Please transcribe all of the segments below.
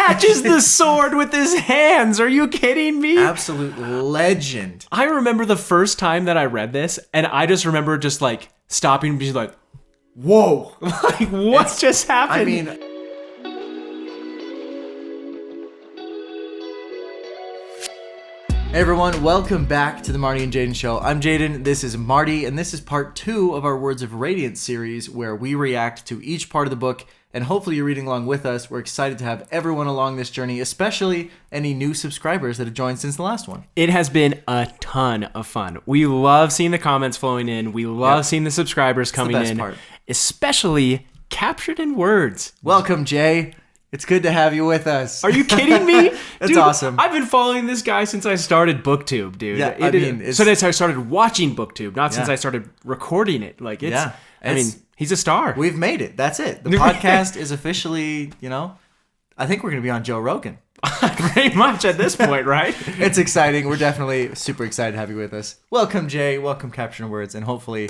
catches the sword with his hands. Are you kidding me? Absolute legend. I remember the first time that I read this, and I just remember just like stopping and being like, whoa, like what just happened? I mean, hey everyone, welcome back to the Marty and Jaden show. I'm Jaden, this is Marty, and this is part 2 of our Words of Radiance series where we react to each part of the book, and hopefully you're reading along with us. We're excited to have everyone along this journey, especially any new subscribers that have joined since the last one. It has been a ton of fun. We love seeing the comments flowing in. We love seeing the subscribers coming the best in, part. Especially captured in words. Welcome, Jay. It's good to have you with us. Are you kidding me? That's dude, awesome. I've been following this guy since I started BookTube, dude. Yeah, since I started watching BookTube, not since I started recording it. Like, he's a star. We've made it. That's it. The podcast is officially, I think we're going to be on Joe Rogan. Pretty much at this point, right? It's exciting. We're definitely super excited to have you with us. Welcome, Jay. Welcome, Caption Words. And hopefully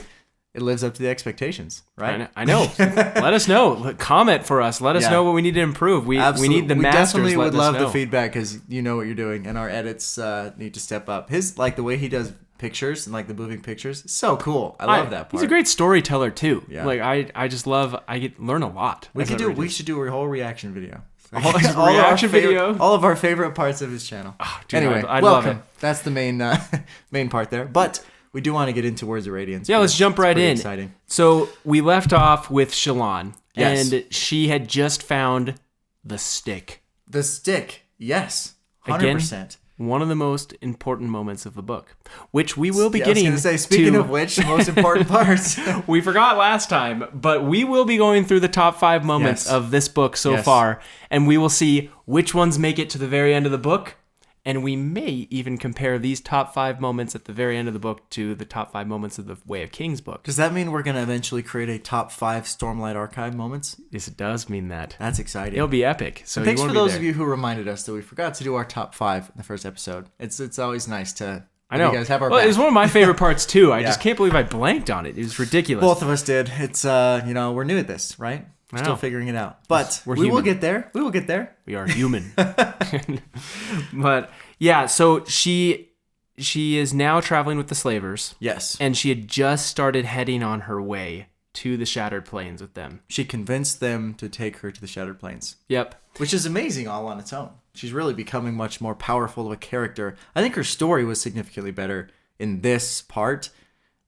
it lives up to the expectations, right? I know. Let us know. Comment for us. Let us know what we need to improve. We need the masters. We definitely would love the feedback because you know what you're doing, and our edits need to step up. The way he does pictures and the moving pictures, so cool. I love that part. He's a great storyteller too. Yeah. I just love. learn a lot. We should do a whole reaction video. All of our favorite parts of his channel. Oh, dude, anyway, I'd welcome. love it. That's the main part there, but. We do want to get into Words of Radiance. Yeah, let's jump right in. Exciting. So we left off with Shallan, yes. and she had just found the stick. The stick, yes, 100%. Again, one of the most important moments of the book, which we will be getting. I was going to say, speaking of which, the most important parts. We forgot last time, but we will be going through the top 5 moments of this book so far, and we will see which ones make it to the very end of the book. And we may even compare these top 5 moments at the very end of the book to the top 5 moments of the Way of Kings book. Does that mean we're going to eventually create a top 5 Stormlight Archive moments? Yes, it does mean that. That's exciting. It'll be epic. So thanks for those of you who reminded us that we forgot to do our top 5 in the first episode. It's always nice to you guys have our back. It was one of my favorite parts too. I just can't believe I blanked on it. It was ridiculous. Both of us did. It's we're new at this, right? We're still figuring it out. But we will get there. We will get there. We are human. But yeah, so she is now traveling with the slavers. Yes. And she had just started heading on her way to the Shattered Plains with them. She convinced them to take her to the Shattered Plains. Yep. Which is amazing all on its own. She's really becoming much more powerful of a character. I think her story was significantly better in this part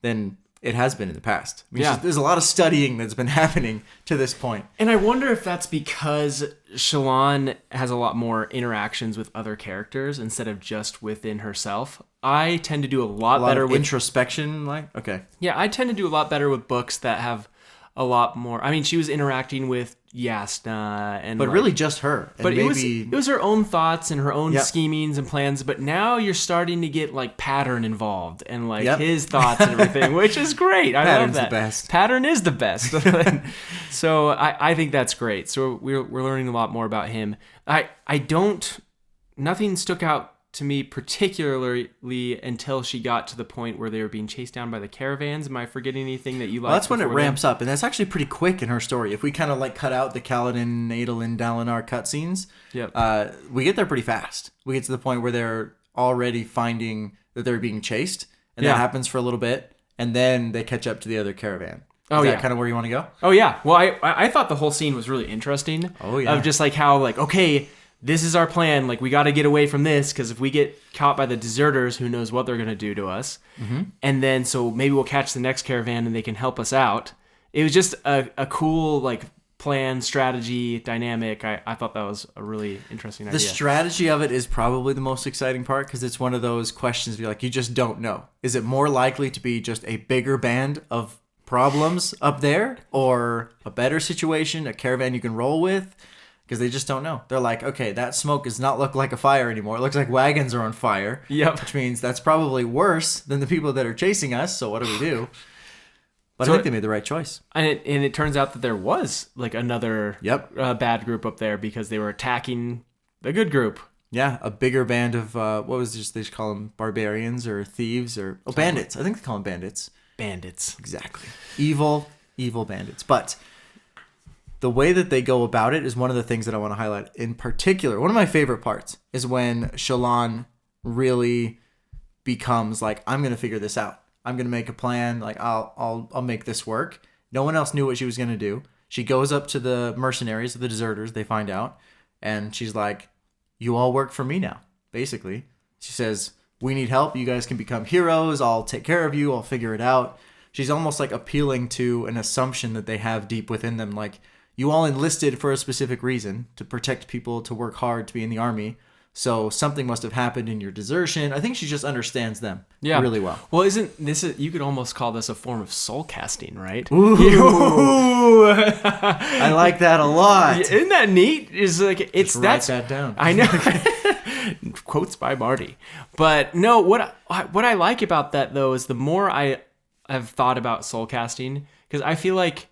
than it has been in the past. I mean, there's a lot of studying that's been happening to this point. And I wonder if that's because Shallan has a lot more interactions with other characters instead of just within herself. I tend to do a lot better with introspection, okay. Yeah, I tend to do a lot better with books that have a lot more. I mean, she was interacting with Yasna, and really just her. But it was her own thoughts and her own schemings and plans. But now you're starting to get Pattern involved and his thoughts and everything, which is great. I love that. The best. Pattern is the best. So I think that's great. So we're learning a lot more about him. Nothing stuck out to me particularly until she got to the point where they were being chased down by the caravans. Am I forgetting anything that you like? Well, that's when it ramps up, and that's actually pretty quick in her story. If we kind of cut out the Kaladin, Adolin, Dalinar cutscenes, we get there pretty fast. We get to the point where they're already finding that they're being chased, and that happens for a little bit, and then they catch up to the other caravan. Is that kind of where you want to go? Oh yeah. Well, I thought the whole scene was really interesting. Oh yeah. Of just how okay, this is our plan. We got to get away from this because if we get caught by the deserters, who knows what they're going to do to us. Mm-hmm. And then so maybe we'll catch the next caravan and they can help us out. It was just a cool plan, strategy, dynamic. I thought that was a really interesting idea. The strategy of it is probably the most exciting part because it's one of those questions where you just don't know. Is it more likely to be just a bigger band of problems up there or a better situation, a caravan you can roll with? Because they just don't know. They're okay, that smoke does not look like a fire anymore. It looks like wagons are on fire. Yep. Which means that's probably worse than the people that are chasing us. So what do we do? But I think they made the right choice. And it turns out that there was another bad group up there because they were attacking the good group. Yeah, a bigger band of, they just call them barbarians or thieves or bandits. I think they call them bandits. Bandits. Exactly. Evil bandits. But the way that they go about it is one of the things that I want to highlight. In particular, one of my favorite parts is when Shallan really becomes like, I'm going to figure this out. I'm going to make a plan. Like, I'll make this work. No one else knew what she was going to do. She goes up to the mercenaries, the deserters, they find out, and she's like, you all work for me now, basically. She says, we need help. You guys can become heroes. I'll take care of you. I'll figure it out. She's almost like appealing to an assumption that they have deep within them. Like, you all enlisted for a specific reason, to protect people, to work hard, to be in the army. So something must have happened in your desertion. I think she just understands them really well. Well, you could almost call this a form of soul casting, right? Ooh. I like that a lot. Isn't that neat? Write that down. I know. Quotes by Marty. But no, what I like about that though is the more I have thought about soul casting, because I feel like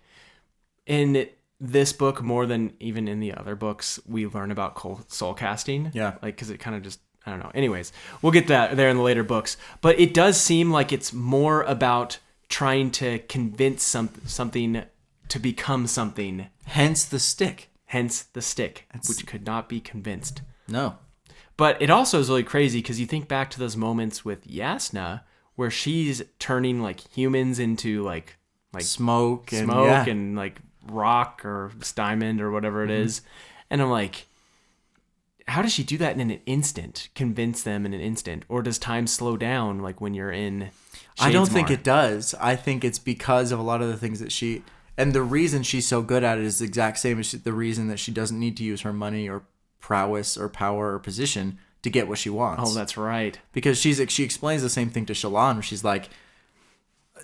in this book, more than even in the other books, we learn about soul casting. Yeah. Like, because it kind of just, I don't know. Anyways, we'll get that there in the later books. But it does seem like it's more about trying to convince something to become something. Hence the stick. Which could not be convinced. No. But it also is really crazy because you think back to those moments with Yasna where she's turning like humans into like smoke and like rock or diamond or whatever it is. And I'm like, how does she do that in an instant? Convince them in an instant? Or does time slow down like when you're in Shadesmar? I don't think it does. I think it's because of a lot of the things that she... And the reason she's so good at it is the exact same as the reason that she doesn't need to use her money or prowess or power or position to get what she wants. Oh, that's right. Because she explains the same thing to Shallan, where she's like,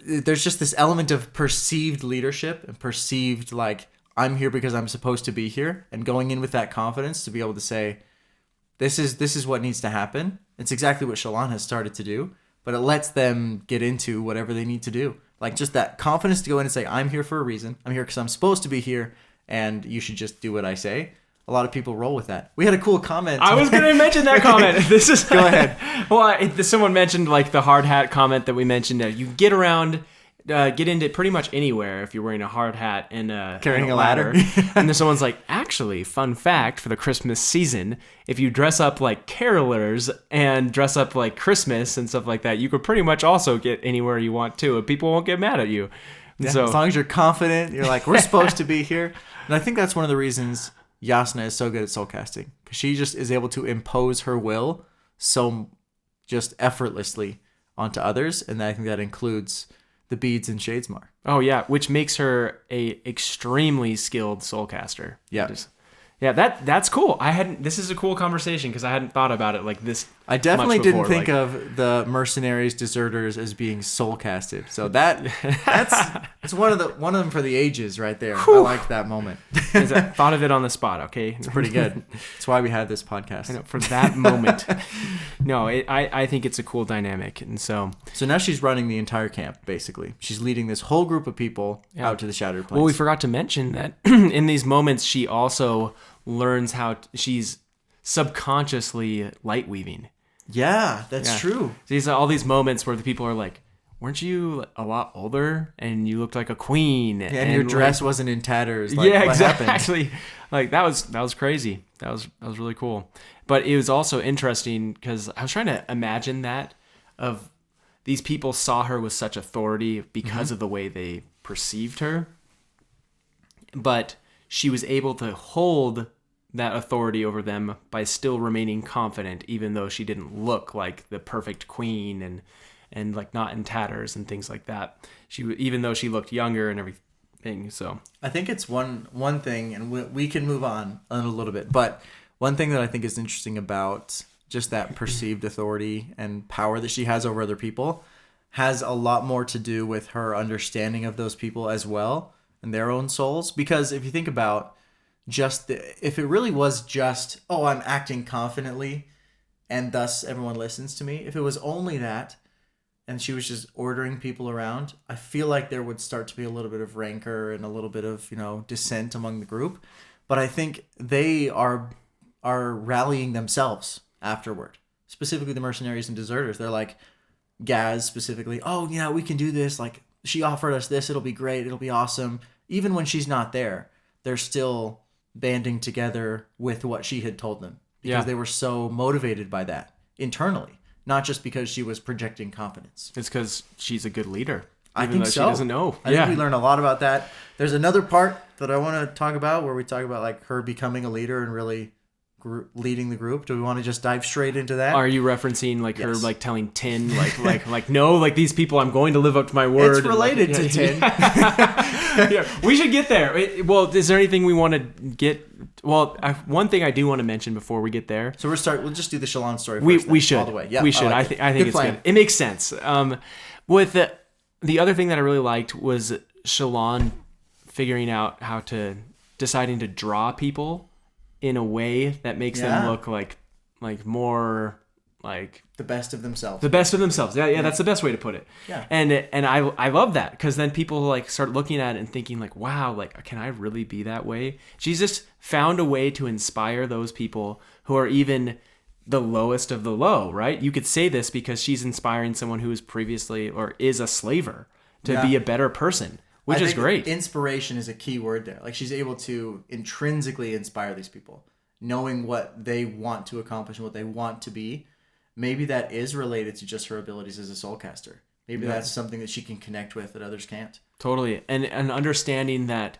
there's just this element of perceived leadership and perceived like, I'm here because I'm supposed to be here, and going in with that confidence to be able to say, this is what needs to happen. It's exactly what Shallan has started to do, but it lets them get into whatever they need to do. Like just that confidence to go in and say, I'm here for a reason. I'm here because I'm supposed to be here, and you should just do what I say. A lot of people roll with that. We had a cool comment. I was going to mention that comment. Go ahead. Well, someone mentioned like the hard hat comment that we mentioned. You get into pretty much anywhere if you're wearing a hard hat and carrying a ladder. And then someone's like, actually, fun fact for the Christmas season, if you dress up like carolers and dress up like Christmas and stuff like that, you could pretty much also get anywhere you want to, and people won't get mad at you. Yeah, so, as long as you're confident, you're like, we're supposed to be here. And I think that's one of the reasons Yasna is so good at soul casting, because she just is able to impose her will so just effortlessly onto others, and I think that includes the beads in Shadesmar. Oh yeah, which makes her a extremely skilled soul caster. Yeah, that's cool. This is a cool conversation because I hadn't thought about it like this. I definitely didn't think of the mercenaries, deserters as being soul casted. So that's one of them for the ages right there. Whew. I liked that moment. Thought of it on the spot. Okay, it's pretty good. That's why we had this podcast. I know, for that moment. No, I think it's a cool dynamic, and so now she's running the entire camp. Basically, she's leading this whole group of people out to the Shattered Plains. Well, we forgot to mention that in these moments, she also learns how she's subconsciously light weaving. Yeah, that's true. These all these moments where the people are like, weren't you a lot older and you looked like a queen? Yeah, and your dress wasn't in tatters. Like, yeah, what exactly. happened? Like that was crazy. That was really cool. But it was also interesting because I was trying to imagine that of these people saw her with such authority because of the way they perceived her. But she was able to hold that authority over them by still remaining confident, even though she didn't look like the perfect queen and like not in tatters and things like that. Even though she looked younger and everything. So I think it's one thing, and we can move on a little bit, but one thing that I think is interesting about just that perceived authority and power that she has over other people has a lot more to do with her understanding of those people as well and their own souls. Because if you think about if it really was just, oh, I'm acting confidently and thus everyone listens to me, if it was only that and she was just ordering people around, I feel like there would start to be a little bit of rancor and a little bit of, dissent among the group. But I think they are rallying themselves afterward, specifically the mercenaries and deserters. They're like, Gaz specifically, oh, we can do this. Like, she offered us this. It'll be great. It'll be awesome. Even when she's not there, they're still banding together with what she had told them because they were so motivated by that internally, not just because she was projecting confidence. It's because she's a good leader. I think so. She doesn't know. I think we learned a lot about that. There's another part that I want to talk about where we talk about like her becoming a leader and really leading the group. Do we want to just dive straight into that? Are you referencing like her like telling Tin like no, like these people, I'm going to live up to my word? It's related to Tin. Yeah, we should get there. Well, is there anything we want to get? Well, one thing I do want to mention before we get there. So we'll just do the Shallan story first. We should. All the way. Yeah, we should. I think it's good. It makes sense. With the other thing that I really liked was Shallan figuring out how to deciding to draw people in a way that makes them look like more like the best of themselves. The best of themselves. Yeah, that's the best way to put it. Yeah. And I love that because then people like start looking at it and thinking like, wow, like can I really be that way? She's just found a way to inspire those people who are even the lowest of the low, right? You could say this because she's inspiring someone who is previously or is a slaver to be a better person. Which is great. Inspiration is a key word there. Like she's able to intrinsically inspire these people, knowing what they want to accomplish and what they want to be. Maybe that is related to just her abilities as a soulcaster. Maybe that's something that she can connect with that others can't. Totally. And understanding that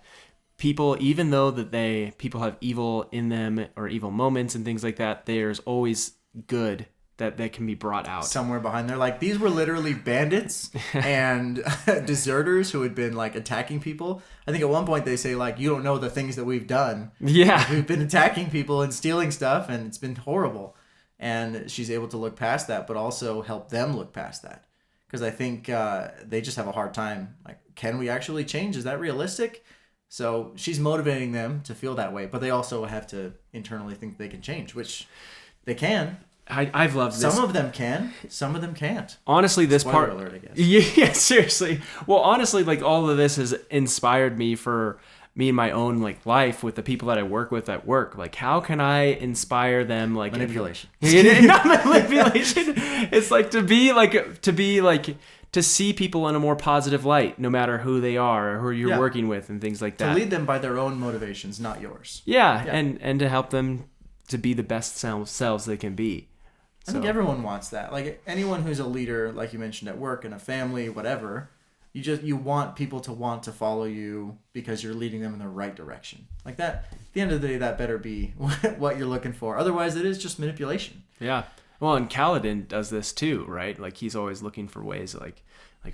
people, even though that people have evil in them or evil moments and things like that, there's always good that can be brought out somewhere behind there. Like these were literally bandits and deserters who had been like attacking people. I think at one point they say like, you don't know the things that we've done. Yeah. Like, we've been attacking people and stealing stuff and it's been horrible. And she's able to look past that, but also help them look past that. Because I think they just have a hard time. Like, can we actually change? Is that realistic? So she's motivating them to feel that way, but they also have to internally think they can change, which they can. I've loved this. Some of them can, some of them can't. Honestly, this Spoiler part... alert, I guess. Yeah, seriously. Well, honestly, like all of this has inspired me for me in my own like life with the people that I work with at work. Like, how can I inspire them? Like manipulation. Not manipulation. It's like to see people in a more positive light, no matter who they are or who you're working with and things like that. To lead them by their own motivations, not yours. Yeah. And to help them to be the best selves they can be. I think everyone wants that. Like anyone who's a leader, like you mentioned at work, in a family, whatever, you want people to want to follow you because you're leading them in the right direction. Like that, at the end of the day, that better be what you're looking for. Otherwise, it is just manipulation. Yeah. Well, and Kaladin does this too, right? Like he's always looking for ways like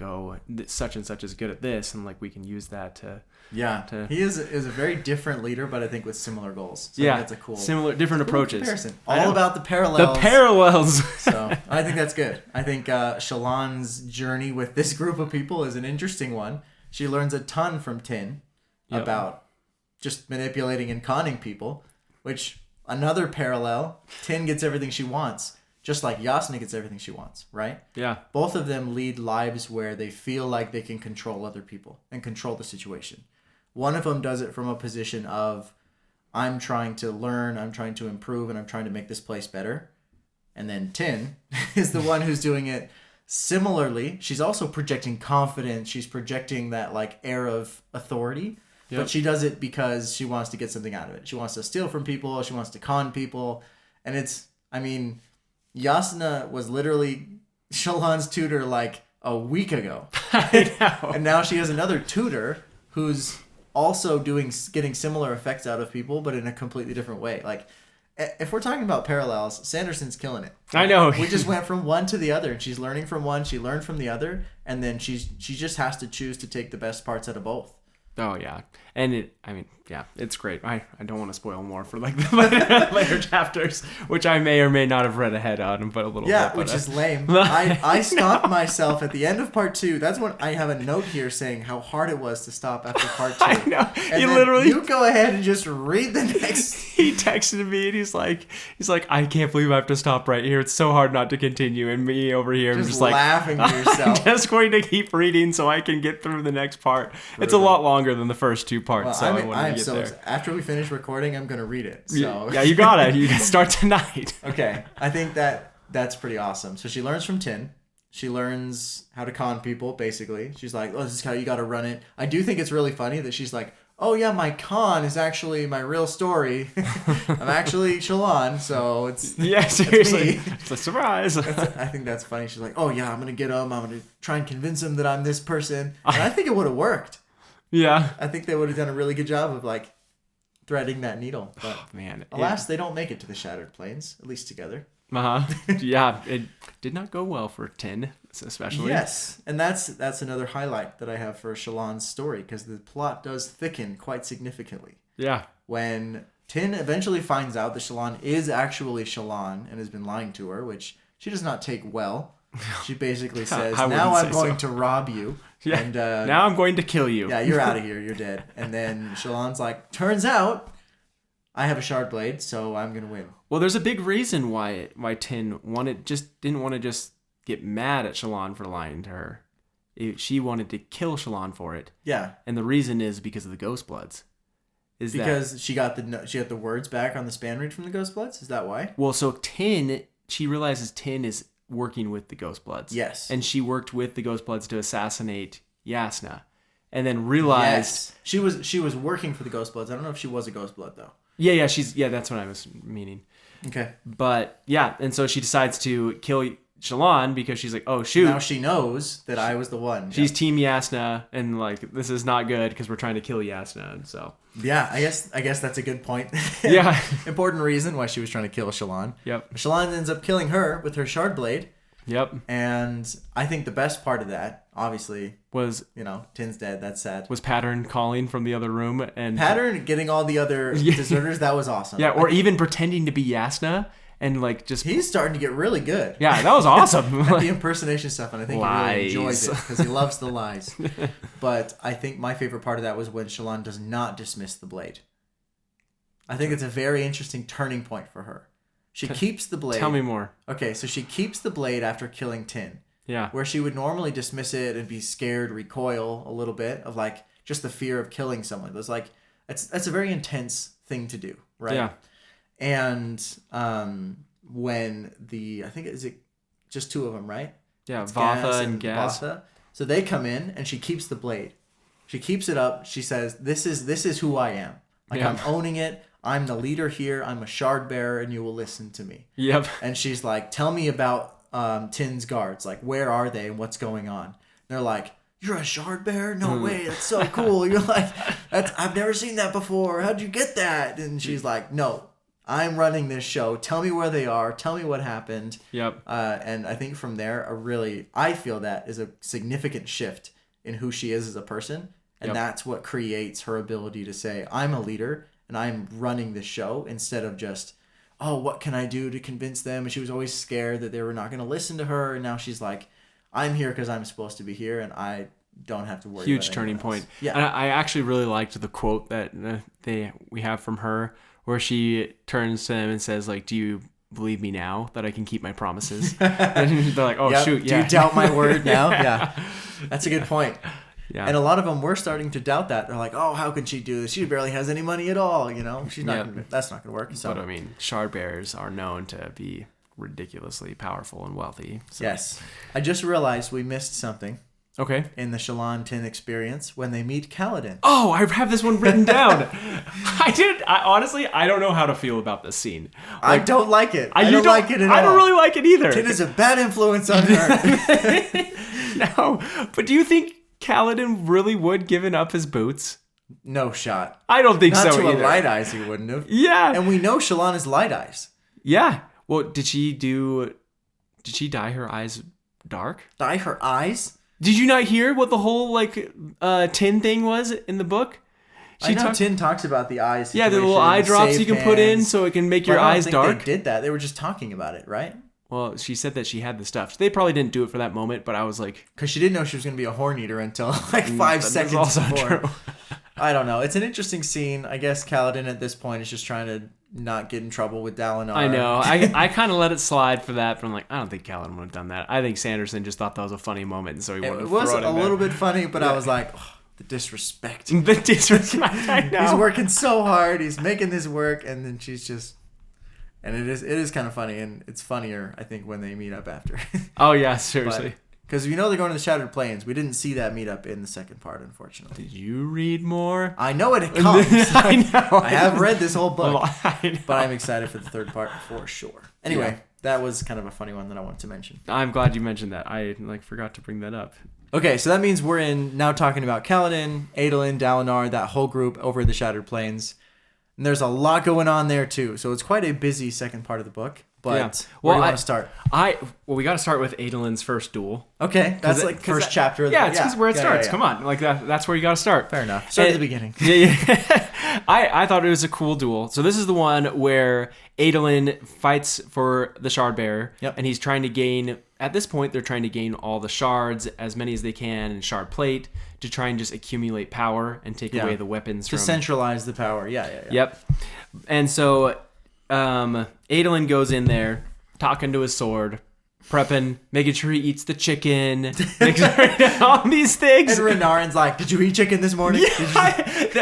oh, such and such is good at this, and like we can use that to. Yeah, he is a very different leader, but I think with similar goals. So that's a cool, different approaches. Comparison. All about the parallels. The parallels. So I think that's good. I think Shallan's journey with this group of people is an interesting one. She learns a ton from Tin about just manipulating and conning people, which another parallel. Tin gets everything she wants. Just like Yasna gets everything she wants, right? Yeah. Both of them lead lives where they feel like they can control other people and control the situation. One of them does it from a position of, I'm trying to learn, I'm trying to improve, and I'm trying to make this place better. And then Tin is the one who's doing it similarly. She's also projecting confidence. She's projecting that like air of authority. But she does it because she wants to get something out of it. She wants to steal from people. She wants to con people. And Yasna was literally Shallan's tutor like a week ago. I know. And now she has another tutor who's also getting similar effects out of people, but in a completely different way. Like, if we're talking about parallels, Sanderson's killing it. I know. We just went from one to the other, and she's learning from one, she learned from the other, and then she just has to choose to take the best parts out of both. Oh yeah, and it's great. I don't want to spoil more for like the later chapters, which I may or may not have read ahead on, but a little bit. Yeah, which is lame. I stopped myself at the end of part 2. That's when I have a note here saying how hard it was to stop after part 2. I know. And you go ahead and just read the next. He texted me and he's like, I can't believe I have to stop right here. It's so hard not to continue. And me over here, I'm just like laughing to yourself. I'm just going to keep reading so I can get through the next part. Brutal. It's a lot longer than the first 2 parts. Well, so I want to get there. After we finish recording, I'm going to read it. So yeah, you gotta start tonight. Okay, I think that's pretty awesome. So she learns from Tin. She learns how to con people, basically. She's like, oh, this is how you got to run it. I do think it's really funny that she's like, oh yeah, my Khan is actually my real story. I'm actually Shallan, so it's seriously. It's me. It's a surprise. I think that's funny. She's like, oh yeah, I'm gonna get him. I'm gonna try and convince him that I'm this person. And I think it would have worked. Yeah. I think they would have done a really good job of like threading that needle. But man, alas, they don't make it to the Shattered Plains, at least together. Yeah, it did not go well for Tin, especially. Yes, and that's another highlight that I have for Shallan's story, because the plot does thicken quite significantly. Yeah. When Tin eventually finds out that Shallan is actually Shallan and has been lying to her, which she does not take well. She basically says, now I'm going to rob you. Yeah. And now I'm going to kill you. Yeah, you're out of here. You're dead. And then Shallan's like, turns out I have a shard blade, so I'm going to win. Well, there's a big reason why Tin didn't want to just get mad at Shallan for lying to her. She wanted to kill Shallan for it. Yeah. And the reason is because of the Ghost Bloods. Because she got the words back on the span read from the Ghost Bloods? Is that why? Well, so she realizes Tin is working with the Ghost Bloods. Yes. And she worked with the Ghost Bloods to assassinate Yasna. And then realized... Yes. She was working for the Ghost Bloods. I don't know if she was a Ghost Blood, though. Yeah, that's what I was meaning. Okay. But, yeah, and so she decides to kill Shallan because she's like, oh, shoot. Now she knows that I was the one. She's Team Yasna, and, like, this is not good because we're trying to kill Yasna, and so... Yeah, I guess that's a good point. Yeah. Important reason why she was trying to kill Shallan. Yep. Shallan ends up killing her with her shard blade. Yep. And I think the best part of that, obviously, was... Tin's dead. That's sad. Was Pattern calling from the other room. And Pattern getting all the other deserters, that was awesome. Yeah, or even pretending to be Yasna. And like just he's starting to get really good. Yeah, that was awesome. At the impersonation stuff, and I think lies. He really enjoys it because he loves the lies. But I think my favorite part of that was when Shallan does not dismiss the blade. I think it's a very interesting turning point for her. She keeps the blade. Tell me more. Okay, so she keeps the blade after killing Tin. Yeah. Where she would normally dismiss it and be scared, recoil a little bit of like just the fear of killing someone. It's like that's a very intense thing to do, right? Yeah. And when I think is it just two of them, right? Yeah, it's Vatha and Gaz. Vatha. So they come in and she keeps the blade. She keeps it up. She says, "This is who I am. Like I'm owning it. I'm the leader here. I'm a shard bearer, and you will listen to me." Yep. And she's like, "Tell me about Tin's guards. Like, where are they and what's going on?" And they're like, "You're a shard bearer? No way. That's so cool." You're like, "I've never seen that before. How'd you get that?" And she's like, "No. I'm running this show. Tell me where they are. Tell me what happened." Yep. And I think from there, I feel that is a significant shift in who she is as a person. And that's what creates her ability to say, I'm a leader and I'm running this show instead of just, oh, what can I do to convince them? And she was always scared that they were not going to listen to her. And now she's like, I'm here because I'm supposed to be here and I don't have to worry Huge about turning else. point. Yeah. And I actually really liked the quote that we have from her where she turns to them and says, like, do you believe me now that I can keep my promises? And they're like, oh, shoot, yeah. Do you doubt my word now? Yeah. That's a good point. Yeah. And a lot of them were starting to doubt that. They're like, oh, how can she do this? She barely has any money at all. She's not gonna, that's not going to work. So. But I mean, shard bearers are known to be ridiculously powerful and wealthy. So. Yes. I just realized we missed something. Okay. In the Shallan Tin experience when they meet Kaladin. Oh, I have this one written down. Honestly, I don't know how to feel about this scene. Like, I don't like it. I don't like it at all. I don't really like it either. Tin is a bad influence on her. No, but do you think Kaladin really would given up his boots? No shot. I don't think so either. Not to a Light Eyes he wouldn't have. Yeah. And we know Shallan is Light Eyes. Yeah. Well, did she dye her eyes dark? Dye her eyes? Did you not hear what the whole Tin thing was in the book? I know Tin talks about the eyes. Yeah, the little eye drops you can put in so it can make your eyes dark. I don't think they did that. They were just talking about it, right? Well, she said that she had the stuff. They probably didn't do it for that moment, but I was like... Because she didn't know she was going to be a Horn Eater until 5 seconds before. True. I don't know. It's an interesting scene. I guess Kaladin at this point is just trying to not get in trouble with Dalinar. I know. I kind of let it slide for that, but I'm like, I don't think Kaladin would have done that. I think Sanderson just thought that was a funny moment, and so he wanted to throw it in there. It was a little bit funny, but I was like... Oh, the disrespect. The disrespect, I know. He's working so hard. He's making this work, and then she's just... And it is kind of funny, and it's funnier, I think, when they meet up after. Oh, yeah, seriously. Because we know they're going to the Shattered Plains. We didn't see that meetup in the second part, unfortunately. Did you read more? I know it comes. I know. I have read this whole book. Well, but I'm excited for the third part for sure. Anyway, that was kind of a funny one that I wanted to mention. I'm glad you mentioned that. I forgot to bring that up. Okay, so that means we're now talking about Kaladin, Adolin, Dalinar, that whole group over the Shattered Plains. And there's a lot going on there too. So it's quite a busy second part of the book. But where do you want to start? We got to start with Adolin's first duel. Okay, that's like first chapter. It's where it starts. Come on, like that's where you got to start. Fair enough. Start at the beginning. Yeah. I thought it was a cool duel. So this is the one where Adolin fights for the shard bearer, and he's trying to gain. At this point, they're trying to gain all the shards, as many as they can, and shard plate to try and just accumulate power and take away the weapons. To centralize the power. Yeah. Yep. And so Adolin goes in there, talking to his sword, prepping, making sure he eats the chicken, making sure all these things. And Renarin's like, "Did you eat chicken this morning?"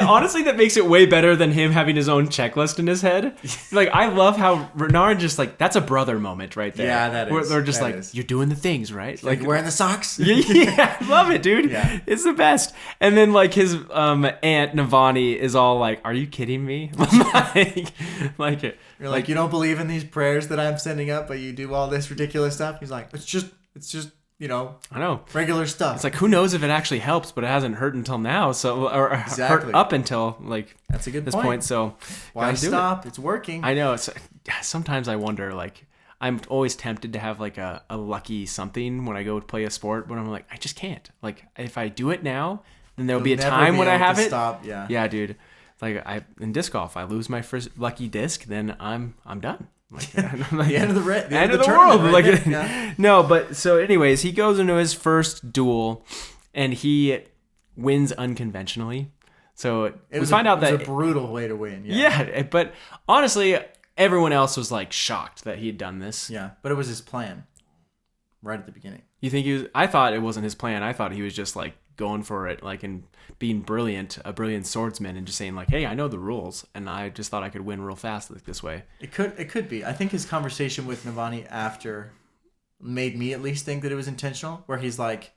Honestly, that makes it way better than him having his own checklist in his head. Like, I love how Renarin just like, that's a brother moment right there. Yeah, that is. Where they're just you're doing the things, right? Like wearing the socks. Yeah, I love it, dude. Yeah. It's the best. And then like his aunt Navani is all like, "Are you kidding me?" like it. You're like, "You don't believe in these prayers that I'm sending up, but you do all this ridiculous stuff." He's like, it's just, I know, regular stuff. It's like, who knows if it actually helps, but it hasn't hurt until now. So, or hurt up until like that's a good this point. So why stop? It's working. I know. Sometimes I wonder, like, I'm always tempted to have like a lucky something when I go to play a sport, but I'm like, I just can't. Like, if I do it now, then there'll be a time when I have it. Stop. Yeah, dude. Like in disc golf, I lose my first lucky disc, then I'm done. Like, the end of the end of the world. Right? Like, no, but so anyways, he goes into his first duel, and he wins unconventionally. So we find out that it was a brutal way to win. Yeah, but honestly, everyone else was like shocked that he had done this. Yeah, but it was his plan, right at the beginning. You think he was? I thought it wasn't his plan. I thought he was just like going for it, like, and being a brilliant swordsman, and just saying like, "Hey, I know the rules, and I just thought I could win real fast like this way." It could be. I think his conversation with Navani after made me at least think that it was intentional, where he's like,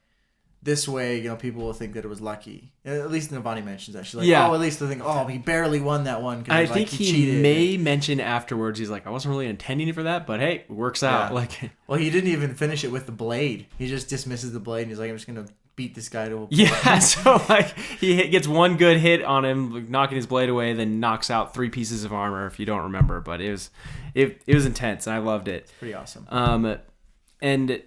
"This way, people will think that it was lucky." At least Navani mentions that. She's like, "Oh, at least they'll think, he barely won that one." I think he may mention afterwards. He's like, "I wasn't really intending for that, but hey, it works out." Like, well, he didn't even finish it with the blade. He just dismisses the blade, and he's like, "I'm just gonna beat this guy to a point." Yeah, so like he gets one good hit on him, knocking his blade away, then knocks out 3 pieces of armor, if you don't remember. But it was intense, and I loved it. It's pretty awesome. And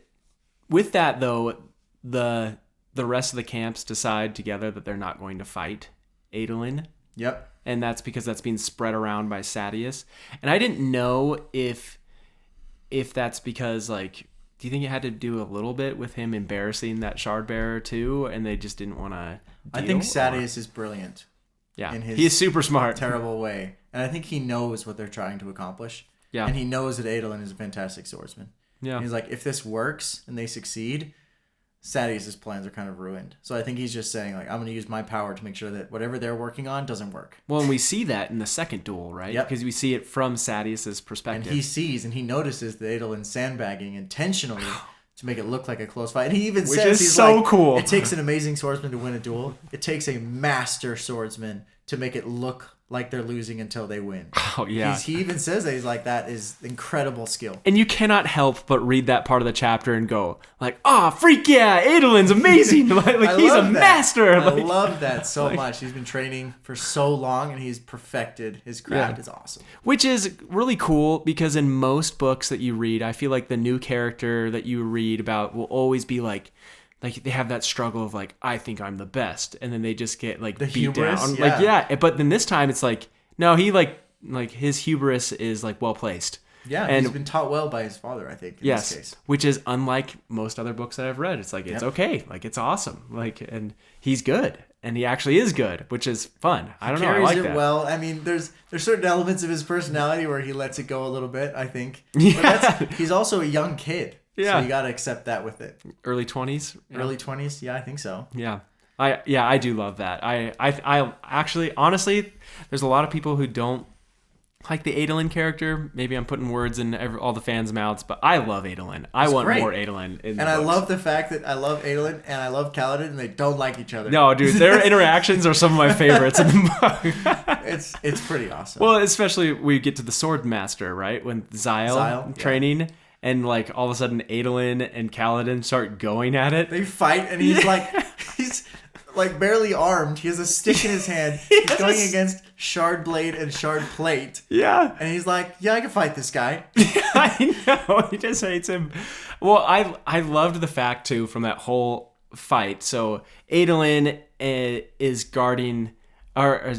with that though, the rest of the camps decide together that they're not going to fight Adolin. Yep. And that's because that's being spread around by Sadeas. And I didn't know if that's because, like, do you think it had to do a little bit with him embarrassing that shard bearer too, and they just didn't want to deal? I think Sadeas is brilliant. Yeah, in his he's super smart. Terrible way. And I think he knows what they're trying to accomplish. Yeah. And he knows that Adolin is a fantastic swordsman. Yeah. And he's like, if this works and they succeed, Sadeas' plans are kind of ruined. So I think he's just saying, like, I'm going to use my power to make sure that whatever they're working on doesn't work. Well, and we see that in the second duel, right? Yep. Because we see it from Sadeas' perspective. And he sees and he notices that Adolin's sandbagging intentionally to make it look like a close fight. And he even says, he's so like, cool. It takes an amazing swordsman to win a duel. It takes a master swordsman to make it look like they're losing until they win. Oh, yeah. He even says that. He's like, that is incredible skill. And you cannot help but read that part of the chapter and go, like, freak yeah, Adolin's amazing. like he's a master. I love that so much. He's been training for so long, and he's perfected his craft. It's awesome. Which is really cool, because in most books that you read, I feel like the new character that you read about will always be like they have that struggle of like, I think I'm the best, and then they just get like the beat hubris, down. Like but then this time it's like, no, he like his hubris is like well placed. Yeah, and he's been taught well by his father, I think, in this case. Which is unlike most other books that I've read. It's like, it's okay, like it's awesome, like, and he's good, and he actually is good, which is fun. I don't know, I like that. Carries it well. I mean, there's certain elements of his personality where he lets it go a little bit, I think. Yeah. But he's also a young kid. Yeah. So you got to accept that with it. Early 20s? Early 20s? Yeah, I think so. Yeah. I do love that. I actually, honestly, there's a lot of people who don't like the Adolin character. Maybe I'm putting words in all the fans' mouths, but I love Adolin. I want great. more Adolin. And I love the fact that I love Adolin and I love Kaladin, and they don't like each other. No, dude, their interactions are some of my favorites in the book. It's pretty awesome. Well, especially we get to the sword master, right? When Zahel training. Yeah. And like all of a sudden Adolin and Kaladin start going at it. They fight and he's like barely armed. He has a stick in his hand. He's going against Shard Blade and Shard Plate. Yeah. And he's like, yeah, I can fight this guy. I know. He just hates him. Well, I loved the fact too from that whole fight. So Adolin is guarding, or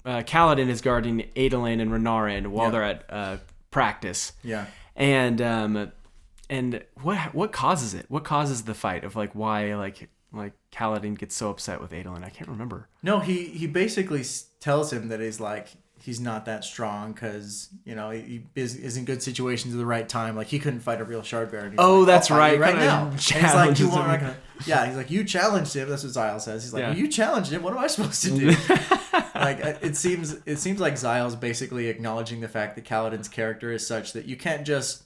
Kaladin is guarding Adolin and Renarin while they're at practice. Yeah. And what causes it? What causes the fight of like why like Kaladin gets so upset with Adolin? I can't remember. No, he basically tells him that he's not that strong because he is in good situations at the right time. Like he couldn't fight a real Shardbearer. Oh, that's right. Right now. And he's like, he's like, you challenged him. That's what Zahel says. He's like, well, you challenged him. What am I supposed to do? Like it seems like Zahel's basically acknowledging the fact that Kaladin's character is such that you can't just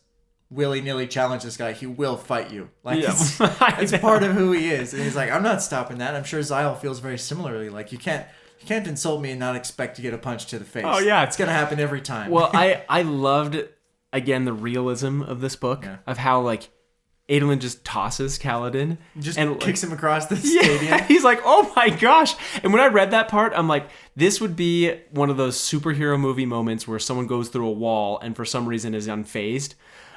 willy-nilly challenge this guy. He will fight you. Like it's part of who he is. And he's like, I'm not stopping that. I'm sure Zahel feels very similarly. Like you can't insult me and not expect to get a punch to the face. Oh yeah, it's gonna happen every time. Well, I loved again the realism of this book of how like Adolin just tosses Kaladin. And kicks him across the stadium. Yeah, he's like, oh my gosh. And when I read that part, I'm like, this would be one of those superhero movie moments where someone goes through a wall and for some reason is unfazed.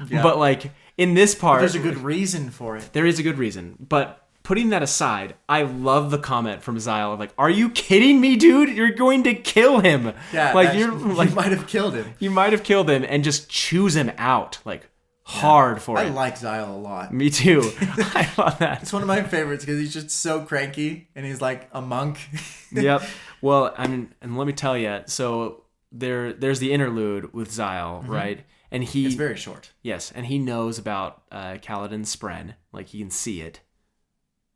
Yeah. But like in this part... But there's a good reason for it. There is a good reason. But putting that aside, I love the comment from Zahel of like, are you kidding me, dude? You're going to kill him. Yeah, like you might have killed him. You might have killed him and just choose him out. Like... hard for it. I like Zahel a lot. Me too. I love that. It's one of my favorites because he's just so cranky and he's like a monk. Yep. Well, I mean, and let me tell you. So there's the interlude with Zahel, right? And it's very short. Yes, and he knows about Kaladin's spren. Like he can see it.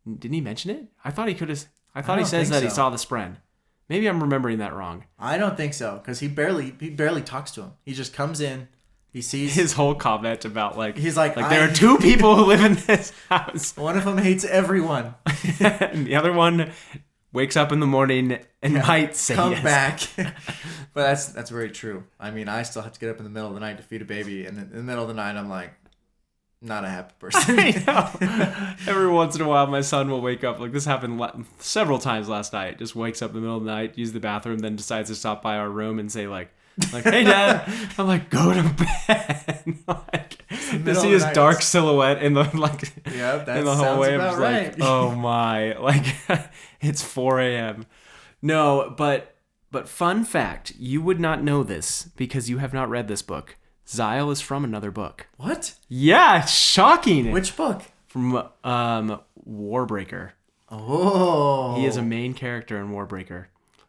Didn't he mention it? I thought he could have. I thought he says that he saw the spren. Maybe I'm remembering that wrong. I don't think so because he barely talks to him. He just comes in. He sees his whole comment about like he's like there are two people who live in this house. One of them hates everyone, and the other one wakes up in the morning and might say come yes. back. But that's very true. I mean, I still have to get up in the middle of the night to feed a baby, and in the middle of the night, I'm like not a happy person. I know. Every once in a while, my son will wake up. Like this happened several times last night. Just wakes up in the middle of the night, use the bathroom, then decides to stop by our room and say like, hey Dad. I'm like, go to bed. Like to see his dark silhouette in the like in the hallway. I'm just like, oh my, like it's 4 a.m. No, but fun fact, you would not know this because you have not read this book. Zahel is from another book. What? Yeah, it's shocking. Which book? From Warbreaker. Oh. He is a main character in Warbreaker.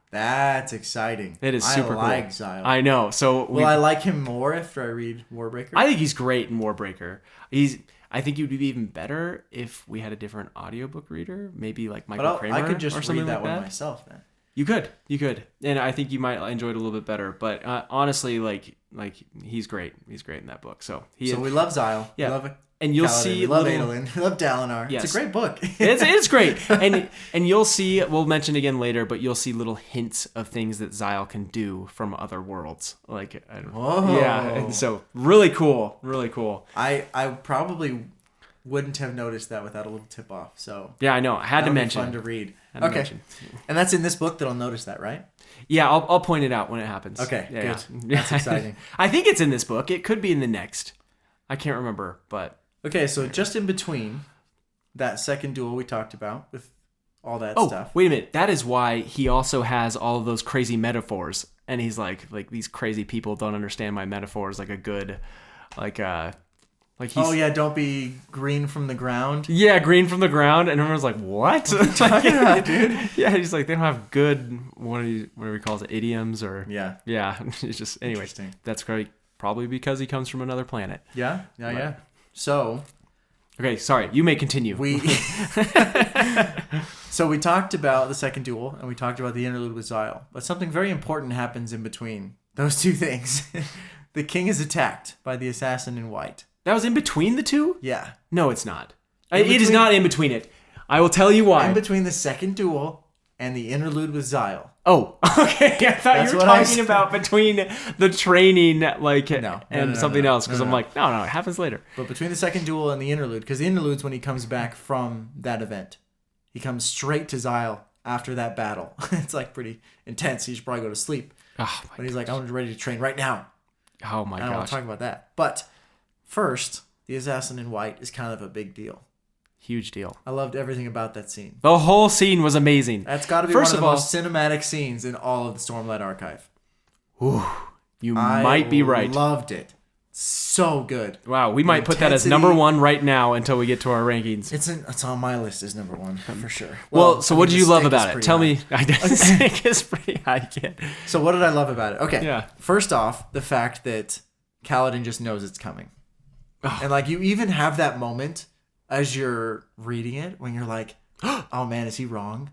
That's exciting. It is super cool. I like Zahel. I know. So will I like him more after I read Warbreaker? I think he's great in Warbreaker. I think he'd be even better if we had a different audiobook reader, maybe like Michael Kramer. I could just or something read that like one myself then. You could, and I think you might enjoy it a little bit better. But honestly, like he's great. He's great in that book. So we love Zahel. Yeah. We love it. And you'll Kaladin. see, we love Adolin. We love Dalinar. Yes. It's a great book. It's great, and you'll see. We'll mention again later, but you'll see little hints of things that Zahel can do from other worlds. Like, and so really cool, really cool. I probably wouldn't have noticed that without a little tip off. So yeah, I know. I had to mention. Fun to read. Okay, and that's in this book that I'll notice that, right? Yeah, I'll point it out when it happens. Okay, yeah, good. Yeah. That's exciting. I think it's in this book. It could be in the next. I can't remember, but. Okay, so just in between that second duel we talked about with all that stuff. Oh, wait a minute. That is why he also has all of those crazy metaphors. And he's like these crazy people don't understand my metaphors like a good, like he's... Oh, yeah, don't be green from the ground. Yeah, green from the ground. And everyone's like, what? What are you talking about, dude? Yeah, he's like, they don't have good, whatever he calls it, idioms or... Yeah. Yeah, it's just, anyway, that's great. Probably because he comes from another planet. Yeah. So, okay, sorry, you may continue. So we talked about the second duel, and we talked about the interlude with Zahel, but something very important happens in between those two things. The king is attacked by the assassin in white. That was in between the two? Yeah. No, it's not. It is not in between it. I will tell you why. In between the second duel and the interlude with Zahel. Oh, okay. I thought you were talking about between the training, and something else. Because I'm like, no, it happens later. But between the second duel and the interlude, because the interlude's when he comes back from that event. He comes straight to Zahel after that battle. It's like pretty intense. He should probably go to sleep. Oh, but he's like, I'm ready to train right now. Oh my gosh. I don't want to talk about that. But first, the assassin in white is kind of a big deal. Huge deal. I loved everything about that scene. The whole scene was amazing. That's got to be one of the most cinematic scenes in all of the Stormlight Archive. Ooh, you might be right. I loved it. So good. Wow, we might put that as number one right now until we get to our rankings. It's on my list as number one for sure. Well, so what did you love about it? Tell me. The stick is pretty high. So what did I love about it? Okay. Yeah. First off, the fact that Kaladin just knows it's coming. Oh. And you even have that moment as you're reading it when you're like, oh man, is he wrong?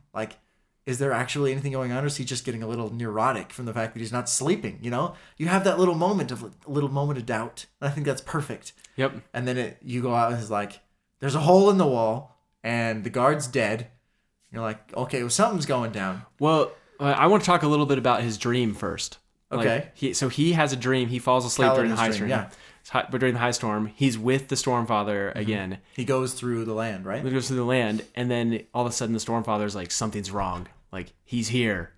Is there actually anything going on, or is he just getting a little neurotic from the fact that he's not sleeping? You have that little moment of doubt. And I think that's perfect. Yep. And then you go out and it's like, there's a hole in the wall and the guard's dead. You're like, okay, well, something's going down. Well, I want to talk a little bit about his dream first. Okay. He has a dream. He falls asleep during the high storm. Yeah. But during the high storm, he's with the Stormfather again. He goes through the land, right? He goes through the land, and then all of a sudden the Stormfather's like, something's wrong. He's here.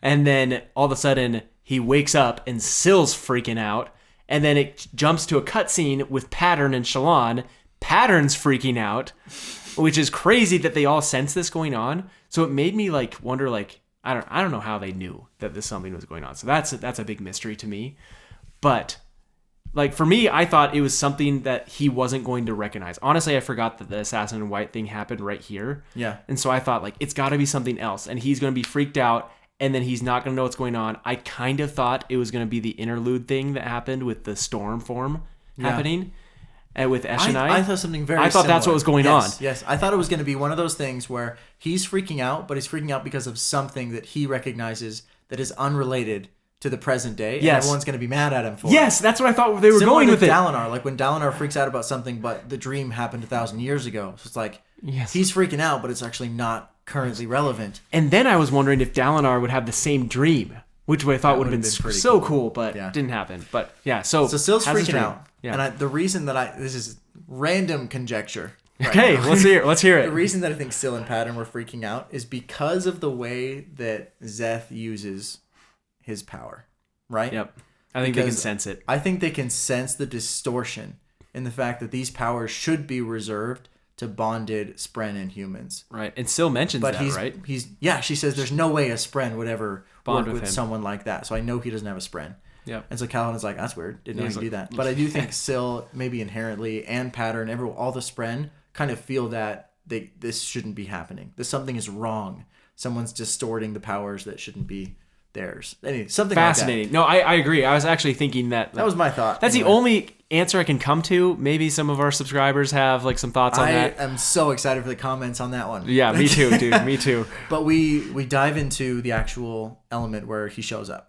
And then all of a sudden he wakes up and Syl's freaking out. And then it jumps to a cutscene with Pattern and Shallan. Pattern's freaking out, which is crazy that they all sense this going on. So it made me wonder, I don't know how they knew that something was going on. So that's a big mystery to me. But for me, I thought it was something that he wasn't going to recognize. Honestly, I forgot that the Assassin in White thing happened right here. Yeah. And so I thought, it's got to be something else. And he's going to be freaked out, and then he's not going to know what's going on. I kind of thought it was going to be the interlude thing that happened with the storm form happening. And with Eshonai. I thought something very I thought similar. that's what was going on. Yes, I thought it was going to be one of those things where he's freaking out, but he's freaking out because of something that he recognizes that is unrelated to the present day, and everyone's going to be mad at him for it. Yes, that's what I thought they were going with Dalinar, when Dalinar freaks out about something, but the dream happened 1,000 years ago. So it's he's freaking out, but it's actually not currently relevant. And then I was wondering if Dalinar would have the same dream, which I thought would have been so cool, but didn't happen. But yeah, so Syl's freaking out. Yeah. And the reason that this is random conjecture. Okay, let's hear it. The reason that I think Syl and Pattern were freaking out is because of the way that Szeth uses his power, right? Yep. I think they can sense it. I think they can sense the distortion in the fact that these powers should be reserved to bonded Spren and humans. Right. And Syl mentions that, right? She says there's no way a Spren would ever bond with someone like that. So I know he doesn't have a Spren. Yep. And so Kaladin's like, that's weird. Didn't know you do that. But I do think Syl, maybe inherently, and Pattern, all the Spren kind of feel that this shouldn't be happening. Something is wrong. Someone's distorting the powers that shouldn't be theirs. Anyway, something fascinating. Like that. No, I agree. I was actually thinking that. That was my thought. That's the only answer I can come to. Maybe some of our subscribers have some thoughts on that. I am so excited for the comments on that one. Yeah, me too, dude. Me too. But we dive into the actual element where he shows up.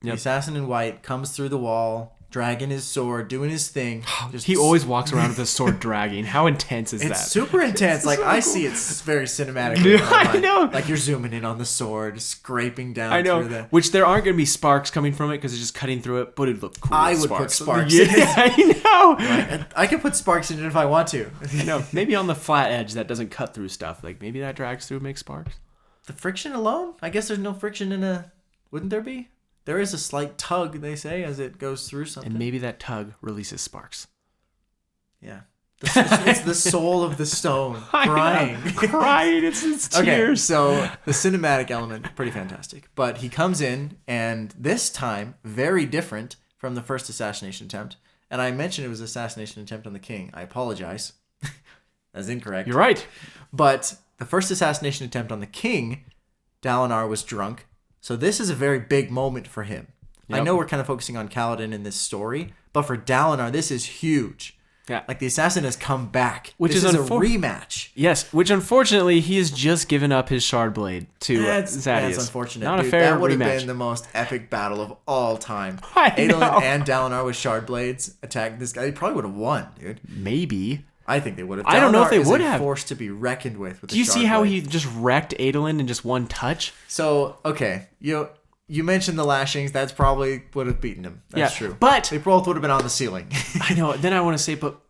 Yep. The assassin in white comes through the wall, dragging his sword, doing his thing. He always walks around with his sword dragging. How intense is that? It's super intense. I see it's very cinematic. I know. You're zooming in on the sword, scraping down through the... Which there aren't going to be sparks coming from it because it's just cutting through it, but it'd look cool. I would put sparks in it. I know. Right? I could put sparks in it if I want to. Maybe on the flat edge that doesn't cut through stuff. Maybe that drags through, makes sparks. The friction alone? I guess there's no friction in a... Wouldn't there be? There is a slight tug, they say, as it goes through something. And maybe that tug releases sparks. Yeah. It's the soul of the stone crying. Crying, it's tears. Okay, so the cinematic element, pretty fantastic. But he comes in, and this time, very different from the first assassination attempt. And I mentioned it was an assassination attempt on the king. I apologize. That's incorrect. You're right. But the first assassination attempt on the king, Dalinar was drunk. So this is a very big moment for him. Yep. I know we're kind of focusing on Kaladin in this story, but for Dalinar, this is huge. Yeah. Like the assassin has come back. Which this is a rematch. Yes, which unfortunately he has just given up his shard blade to That's Zadius. unfortunate. Not dude. a fair That would have rematch. been the most epic battle of all time. I Adolin know. and Dalinar with shard blades attacked this guy. They probably would have won, dude. Maybe. I think they would have. I don't know if they Dalinar would is a have. force to be reckoned with. Do you see how he just wrecked Adolin in just one touch? So okay, you mentioned the lashings. That's probably would have beaten him. That's true. But they both would have been on the ceiling. I know. Then I want to say, but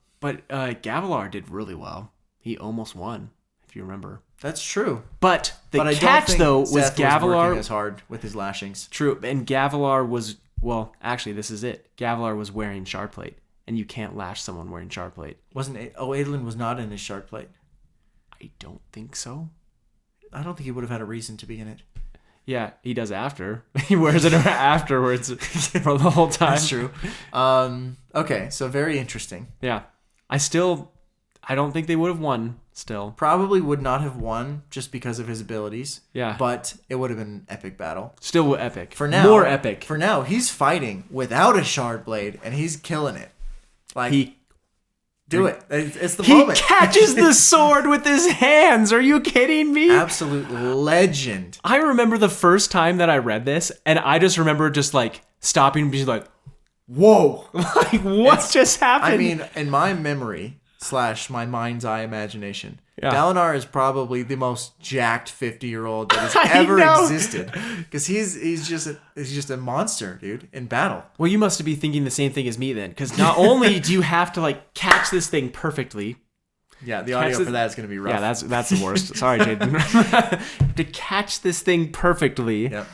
Gavilar did really well. He almost won, if you remember. That's true. But the I catch don't think though was Szeth Gavilar working as hard with his lashings. True, and Gavilar was actually this is it. Gavilar was wearing shard plate, and you can't lash someone wearing shard plate. Adolin was not in his shard plate. I don't think so. I don't think he would have had a reason to be in it. Yeah, he does after. He wears it afterwards for the whole time. That's true. Okay, so very interesting. Yeah. I don't think they would have won still. Probably would not have won just because of his abilities. Yeah. But it would have been an epic battle. Still epic. For now. More epic. For now, he's fighting without a shard blade, and he's killing it. Like, do it. It's the moment. He catches the sword with his hands. Are you kidding me? Absolute legend. I remember the first time that I read this, and I just remember just like stopping and being like, whoa, like what just happened? I mean, in my memory / my mind's eye imagination, Yeah. Dalinar is probably the most jacked 50-year-old that has I ever know. existed. Because he's just a monster, dude, in battle. Well, you must be thinking the same thing as me then, because not only do you have to like catch this thing perfectly. Yeah, the audio for that is going to be rough. Yeah, that's the worst. Sorry, Jaden. To catch this thing perfectly. Yep.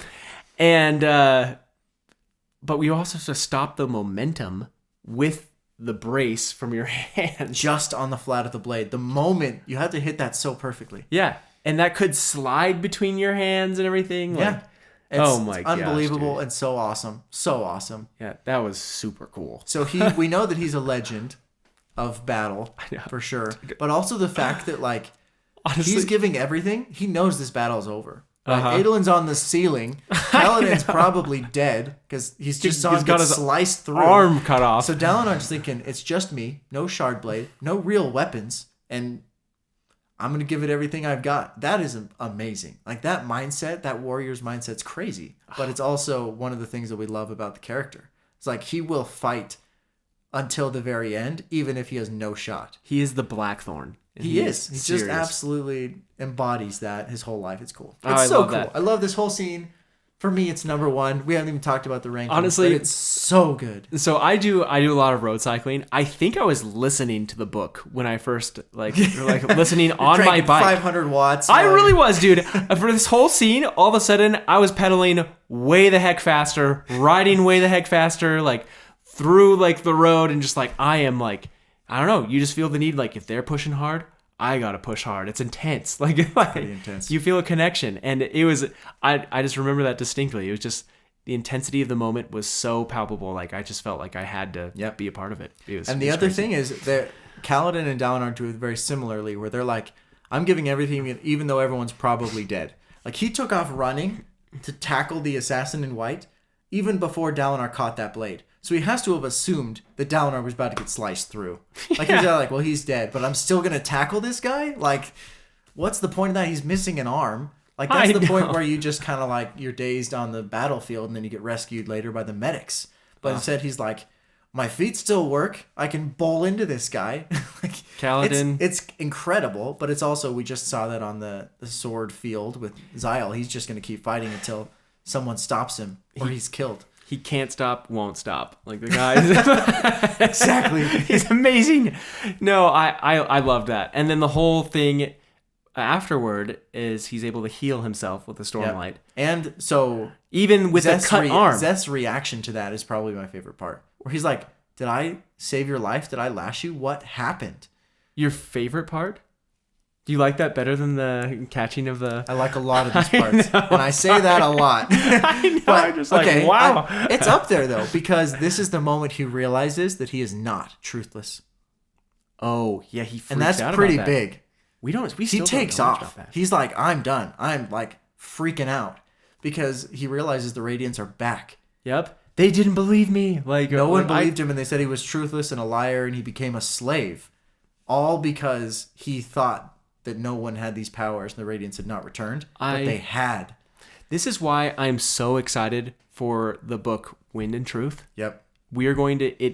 And but we also have to stop the momentum with the brace from your hands. Just on the flat of the blade. The moment you had to hit that so perfectly. Yeah. And that could slide between your hands and everything. Yeah. Like, oh my gosh, unbelievable dude. and so awesome. So awesome. Yeah, that was super cool. So we know that he's a legend of battle for sure. But also the fact that like Honestly, he's giving everything. He knows this battle's over. Adolin's on the ceiling. Kaladin's probably dead because he's just got his sliced through. Arm cut off. So Dalinar's thinking, it's just me, no shard blade, no real weapons, and I'm gonna give it everything I've got. That is amazing. Like that mindset, that warrior's mindset's crazy. But it's also one of the things that we love about the character. It's like he will fight until the very end, even if he has no shot. He is the Blackthorn. He is. He serious. just absolutely embodies that his whole life. It's cool. Oh, It's I so love cool. that. I love this whole scene. For me, it's number one. We haven't even talked about the ranking. Honestly, but it's so good. So I do a lot of road cycling. I think I was listening to the book when I first like listening on my Cranking bike. 500 watts. I really was, dude. For this whole scene, all of a sudden, I was pedaling way the heck faster, riding way the heck faster, like through like the road, and just like I am like, I don't know. You just feel the need, like if they're pushing hard, I gotta push hard. It's intense. Like Pretty intense. You feel a connection, and it was. I just remember that distinctly. It was just the intensity of the moment was so palpable. Like I just felt like I had to be a part of it. It was. And the other thing is that Kaladin and Dalinar do it very similarly, where they're like, I'm giving everything, even though everyone's probably dead. Like he took off running to tackle the assassin in white, even before Dalinar caught that blade. So he has to have assumed that Dalinar was about to get sliced through. Like he's like, well, he's dead, but I'm still gonna tackle this guy. Like, what's the point of that? He's missing an arm. Like that's the point where you just kind of like you're dazed on the battlefield, and then you get rescued later by the medics. But instead, he's like, my feet still work. I can bowl into this guy. Like Kaladin. It's incredible, but it's also we just saw that on the sword field with Zahel. He's just gonna keep fighting until someone stops him or he's killed. He can't stop, won't stop. Like the guy. Exactly. He's amazing. No, I love that. And then the whole thing afterward is he's able to heal himself with the Stormlight. Yep. And so even with a cut arm. Szeth's reaction to that is probably my favorite part. Where he's like, did I save your life? Did I lash you? What happened? Your favorite part? Do you like that better than the catching of the... I like a lot of these parts. And I say that a lot. I know. But, I'm just like, wow. It's up there, though, because this is the moment he realizes that he is not truthless. Oh, yeah, he freaks out and that's about pretty that. big. He takes don't know much off. about that. He's like, I'm done. I'm like freaking out because he realizes the Radiants are back. Yep. they didn't believe me. Like no one believed him, and they said he was truthless and a liar, and he became a slave, all because he thought that no one had these powers and the Radiance had not returned, but they had. This is why I'm so excited for the book Wind and Truth. Yep. We are going to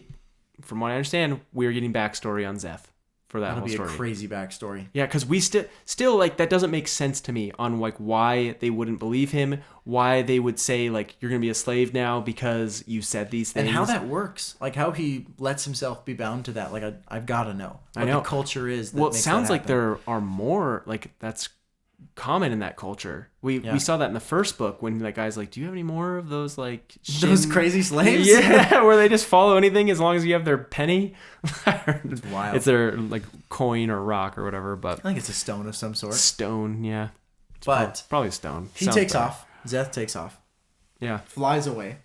from what I understand, we are getting backstory on Szeth for that whole story. That'll be a crazy backstory. Yeah, because we still like that doesn't make sense to me on like why they wouldn't believe him, why they would say like you're gonna be a slave now because you said these things, and how that works, like how he lets himself be bound to that. Like I've got to know what the culture is. That well, it makes sounds that like there are more like that's common in that culture. We saw that in the first book when that guy's like, do you have any more of those like those crazy slaves? Yeah, where they just follow anything as long as you have their penny. It's wild. It's their like coin or rock or whatever, but I think it's a stone of some sort. Stone, yeah. But probably stone. He takes off. Szeth takes off. Yeah. Flies away.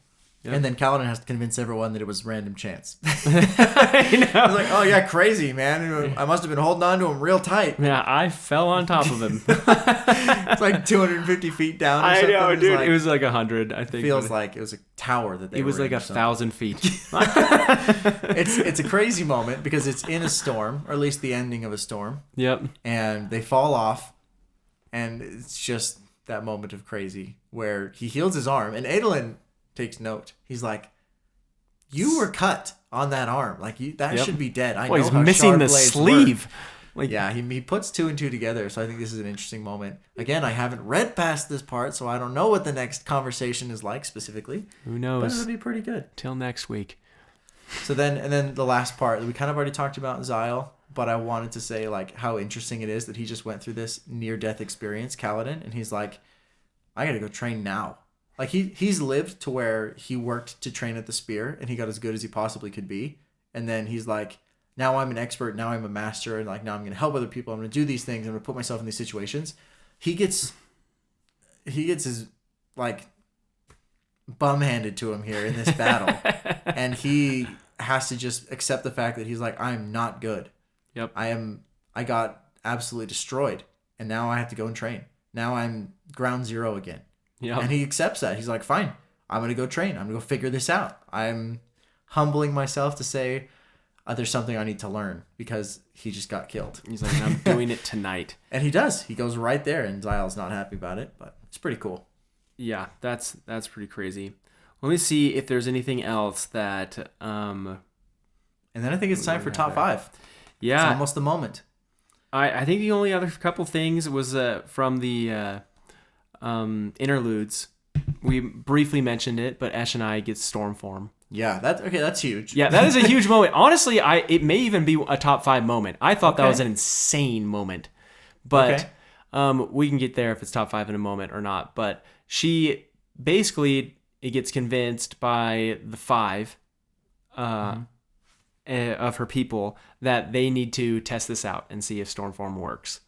Yep. And then Kaladin has to convince everyone that it was random chance. I know. I was like, oh yeah, crazy, man. I must have been holding on to him real tight. Yeah, I fell on top of him. It's like 250 feet down or something. I know, dude. It was like 100, I think. Feels like it was a tower that they were in. It was like 1,000 feet. It's a crazy moment because it's in a storm, or at least the ending of a storm. Yep. And they fall off, and it's just that moment of crazy where he heals his arm, and Adolin takes note. He's like, you were cut on that arm. Like that should be dead. I know he's how missing sharp the blades sleeve. Like, yeah, he puts two and two together. So I think this is an interesting moment. Again, I haven't read past this part, so I don't know what the next conversation is like specifically. Who knows? But it'll be pretty good. Till next week. So then the last part, we kind of already talked about Zahel, but I wanted to say like how interesting it is that he just went through this near-death experience, Kaladin, and he's like, I gotta go train now. Like he's lived to where he worked to train at the spear and he got as good as he possibly could be. And then he's like, now I'm an expert, now I'm a master, and like now I'm going to help other people. I'm going to do these things. I'm going to put myself in these situations. He gets his like bum handed to him here in this battle. And he has to just accept the fact that he's like, I'm not good. Yep. I got absolutely destroyed. And now I have to go and train. Now I'm ground zero again. Yep. And he accepts that. He's like, fine, I'm going to go train. I'm going to go figure this out. I'm humbling myself to say there's something I need to learn because he just got killed. He's like, I'm doing it tonight. And he does. He goes right there, and Zahel's not happy about it, but it's pretty cool. Yeah, that's pretty crazy. Let me see if there's anything else that... And then I think it's time for top 5. Yeah. It's almost the moment. I think the only other couple things was from the... interludes. We briefly mentioned it, but Eshonai gets stormform. Yeah, that's huge. Yeah, that is a huge moment. Honestly, it may even be a top 5 moment. I thought that was an insane moment, but we can get there if it's top 5 in a moment or not. But she basically gets convinced by the 5 of her people that they need to test this out and see if stormform works.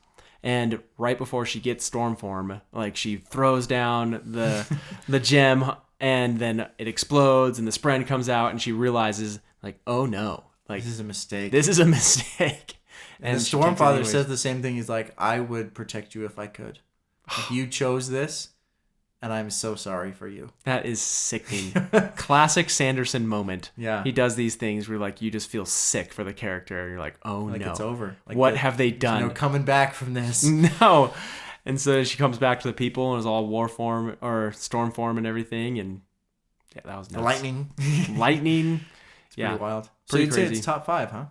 And right before she gets stormform, like she throws down the gem, and then it explodes, and the spren comes out, and she realizes, like, oh no, like this is a mistake. And the Stormfather says the same thing. He's like, I would protect you if I could. Like, you chose this, and I'm so sorry for you. That is sickening. Classic Sanderson moment. Yeah. He does these things where like you just feel sick for the character, and you're like, oh like no, it's over. Like what have they done? No coming back from this. No. And so she comes back to the people and is all war form or storm form and everything, and yeah, that was nuts. Lightning. It's pretty wild. So you'd say it's top 5, huh?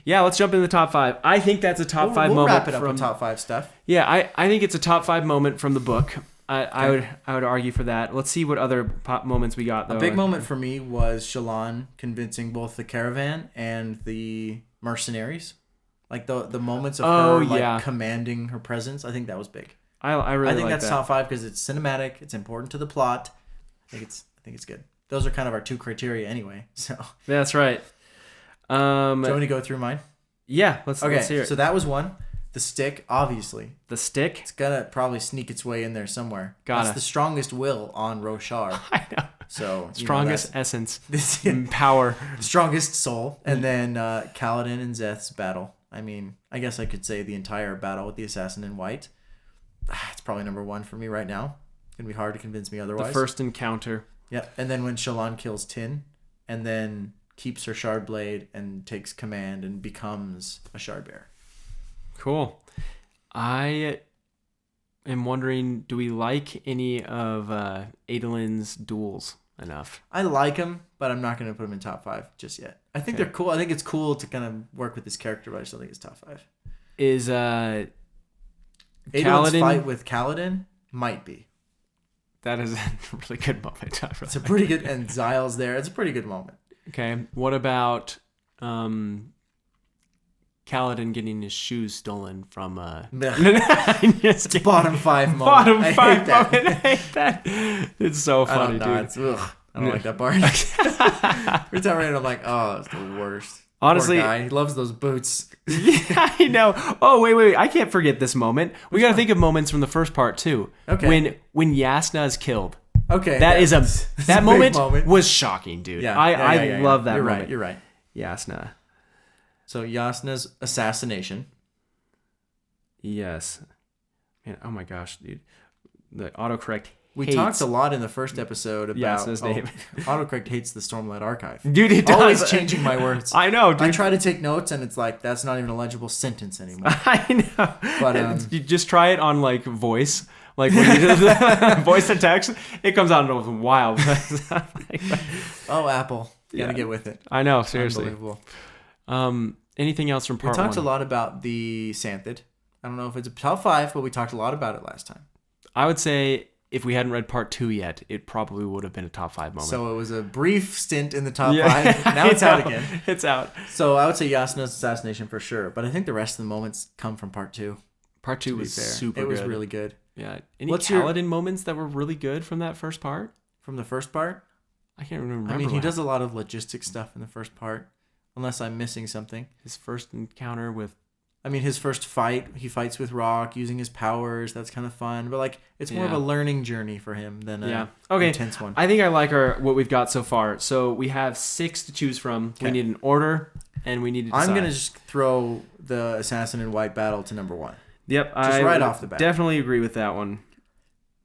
Yeah, let's jump into the top 5. I think that's a top 5 we'll moment. Wrap it up with top 5 stuff. Yeah, I think it's a top 5 moment from the book. I would argue for that. Let's see what other pop moments we got though. A big moment for me was Shallan convincing both the caravan and the mercenaries. Like the moments of her commanding her presence. I think that was big. I think that's top 5 because it's cinematic. It's important to the plot. I think it's good. Those are kind of our 2 criteria anyway. So that's right. Do you want me to go through mine? Yeah, let's hear it. So that was one. The stick, obviously. The stick? It's gonna probably sneak its way in there somewhere. That's the strongest will on Roshar. I know. So strongest essence. Power. Strongest soul. And then Kaladin and Szeth's battle. I mean, I guess I could say the entire battle with the assassin in white. It's probably number 1 for me right now. It's gonna be hard to convince me otherwise. The first encounter. Yeah, and then when Shallan kills Tin, and then keeps her shard blade and takes command and becomes a shard bearer. Cool. I am wondering, do we like any of Adolin's duels enough? I like him, but I'm not going to put him in top 5 just yet. I think they're cool. I think it's cool to kind of work with this character, but I just don't think it's top 5. Is Adolin's Kaladin... fight with Kaladin might be. That is a really good moment. It's a pretty good... And Zahel's there. It's a pretty good moment. Okay. What about Kaladin getting his shoes stolen from... It's bottom 5 moment. Bottom 5 moment. I hate that. It's so funny, dude. I don't like that part. Every time I read it, I'm like, oh, it's the worst. Honestly, poor guy. He loves those boots. Yeah, I know. Oh, wait. I can't forget this moment. We got to think of moments from the first part, too. Okay. When Yasna is killed. Okay. That moment was shocking, dude. Yeah. I love that moment. You're right. Yasna. So Yasna's assassination. Yes. Man, oh my gosh, dude. The autocorrect We talked a lot in the first episode about Yasna's name. autocorrect hates the Stormlight Archive. Dude, it does. Always changing my words. I know, dude. I try to take notes and it's like, that's not even a legible sentence anymore. I know. But you just try it on like voice. Like when you do the voice to text, it comes out wild. Oh, Apple. You gotta get with it. I know, seriously. Unbelievable. Anything else from part 1? We talked a lot about the Xanthid. I don't know if it's a top 5, but we talked a lot about it last time. I would say if we hadn't read part 2 yet, it probably would have been a top 5 moment. So it was a brief stint in the top 5. Now it's out again. It's out. So I would say Yasna's assassination for sure. But I think the rest of the moments come from part 2. Part 2 was super good. It was really good. Yeah. Any Kaladin moments that were really good from that first part? From the first part? I can't remember. I mean, he does a lot of logistic stuff in the first part. Unless I'm missing something. His first encounter with... I mean, his first fight, he fights with Rock using his powers. That's kind of fun. But, like, it's more of a learning journey for him than an intense one. I think I like what we've got so far. So we have 6 to choose from. Okay. We need an order, and we need to decide. I'm going to just throw the Assassin in White Battle to number 1. Yep. Just right off the bat. Definitely agree with that one.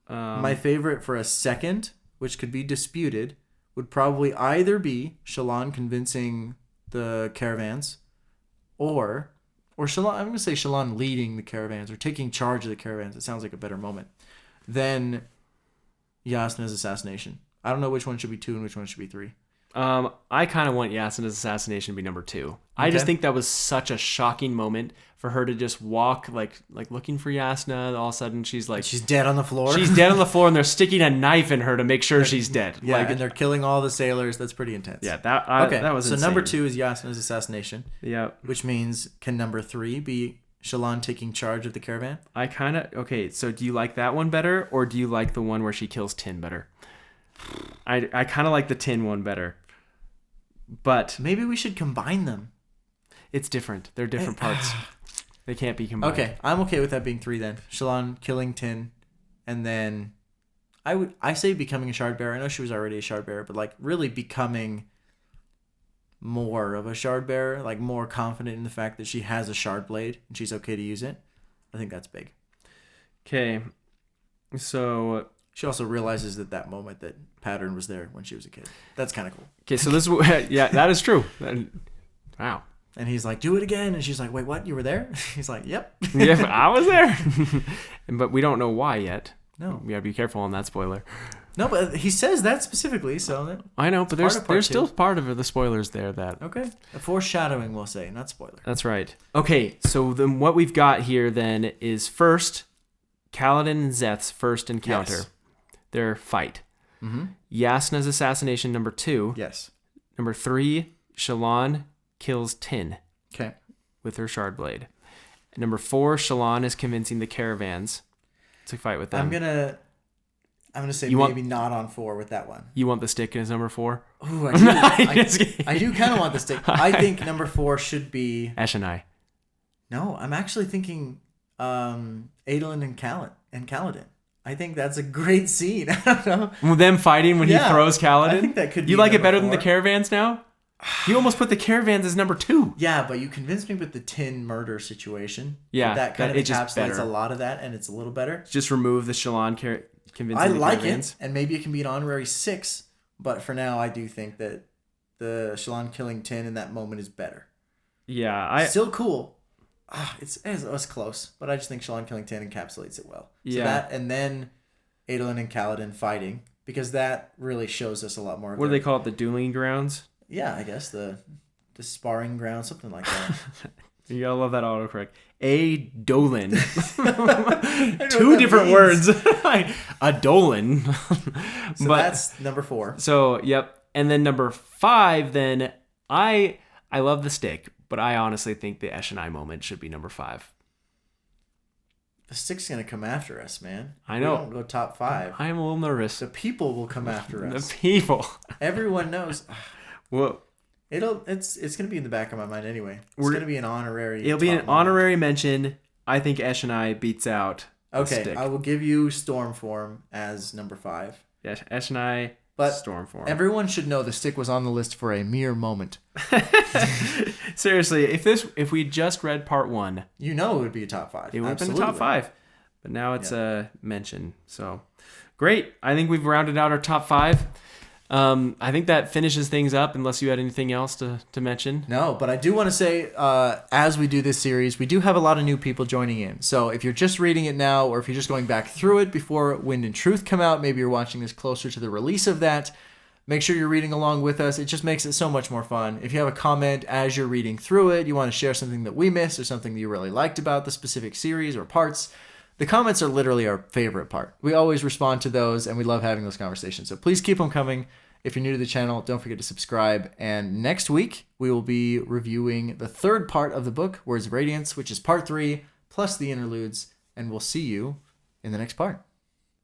My favorite for a second, which could be disputed, would probably either be Shallan convincing the caravans or Shallan, I'm going to say Shallan leading the caravans or taking charge of the caravans. It sounds like a better moment than Yasna's assassination. I don't know which one should be 2 and which one should be 3. I kind of want Yasna's assassination to be number 2. Okay. I just think that was such a shocking moment for her to just walk like looking for Yasna. All of a sudden she's dead on the floor. She's dead on the floor, and they're sticking a knife in her to make sure she's dead. Yeah, and they're killing all the sailors. That's pretty intense. Yeah, that was insane. So number 2 is Yasna's assassination. Yeah, which means can number 3 be Shallan taking charge of the caravan? So do you like that one better, or do you like the one where she kills Tin better? I kind of like the Tin one better. But maybe we should combine them. It's different. They're different parts. They can't be combined. Okay, I'm okay with that being 3 then. Shallan killing Tin, and then I say becoming a shard bearer. I know she was already a shard bearer, but like really becoming more of a shard bearer, like more confident in the fact that she has a shard blade and she's okay to use it. I think that's big. Okay, so she also realizes that moment that pattern was there when she was a kid. That's kind of cool. Okay, so this is that is true. Wow. And he's like, do it again. And she's like, wait, what? You were there? He's like, yep. Yeah, I was there. But we don't know why yet. No. We got to be careful on that spoiler. No, but he says that specifically, so... I know, but there's still part of the spoilers there that... Okay. A foreshadowing, we'll say, not spoiler. That's right. Okay, so then what we've got here then is first, Kaladin and Szeth's first encounter. Yes. Their fight. Mm-hmm. Yasna's assassination, number 2. Yes. Number 3, Shallan kills Tin. Okay. With her shard blade. And number 4, Shallan is convincing the caravans to fight with them. I'm gonna say maybe not on 4 with that one. You want the stick as number 4? Ooh, I do kind of want the stick. I think number 4 should be Eshonai. No, I'm actually thinking Adolin and Kaladin. I think that's a great scene. I don't know. Them fighting when he throws Kaladin? I think that could be You like it better 4. than the caravans now? You almost put the caravans as number 2. Yeah, but you convinced me with the Tin murder situation. Yeah. That kind of encapsulates a lot of that, and it's a little better. Just remove the Shallan convincing the caravans. I like it, and maybe it can be an honorary 6 But for now, I do think that the Shallan killing Tin in that moment is better. Yeah, Still cool. It's close, but I just think Shallan killing Tin encapsulates it well. So that, and then Adolin and Kaladin fighting, because that really shows us a lot more. What do they call it? The dueling grounds? Yeah, I guess the sparring ground, something like that. You gotta love that autocorrect. Adolin. Two different words. Adolin. So that's number 4. So, yep. And then number 5, then I love the stick, but I honestly think the Eshonai moment should be number 5. The stick's going to come after us, man. I know. We don't go top 5. I am a little nervous. The people will come after us. The people. Everyone knows. Well, it's going to be in the back of my mind anyway. It's going to be an honorary. It'll be an honorary mention. I think Eshonai beats out the stick. I will give you Stormform as number 5. Yeah, Eshonai, but Stormform. Everyone should know the stick was on the list for a mere moment. Seriously, if we just read part 1, it would be a top 5. It would have been the top 5. But now it's a mention. So great. I think we've rounded out our top 5. I think that finishes things up, unless you had anything else to mention. No, but I do want to say, as we do this series, we do have a lot of new people joining in. So if you're just reading it now, or if you're just going back through it before Wind and Truth come out, maybe you're watching this closer to the release of that, make sure you're reading along with us. It just makes it so much more fun. If you have a comment as you're reading through it, you want to share something that we missed or something that you really liked about the specific series or parts, the comments are literally our favorite part. We always respond to those, and we love having those conversations. So please keep them coming. If you're new to the channel, don't forget to subscribe. And next week, we will be reviewing the 3rd part of the book, Words of Radiance, which is part 3, plus the interludes. And we'll see you in the next part.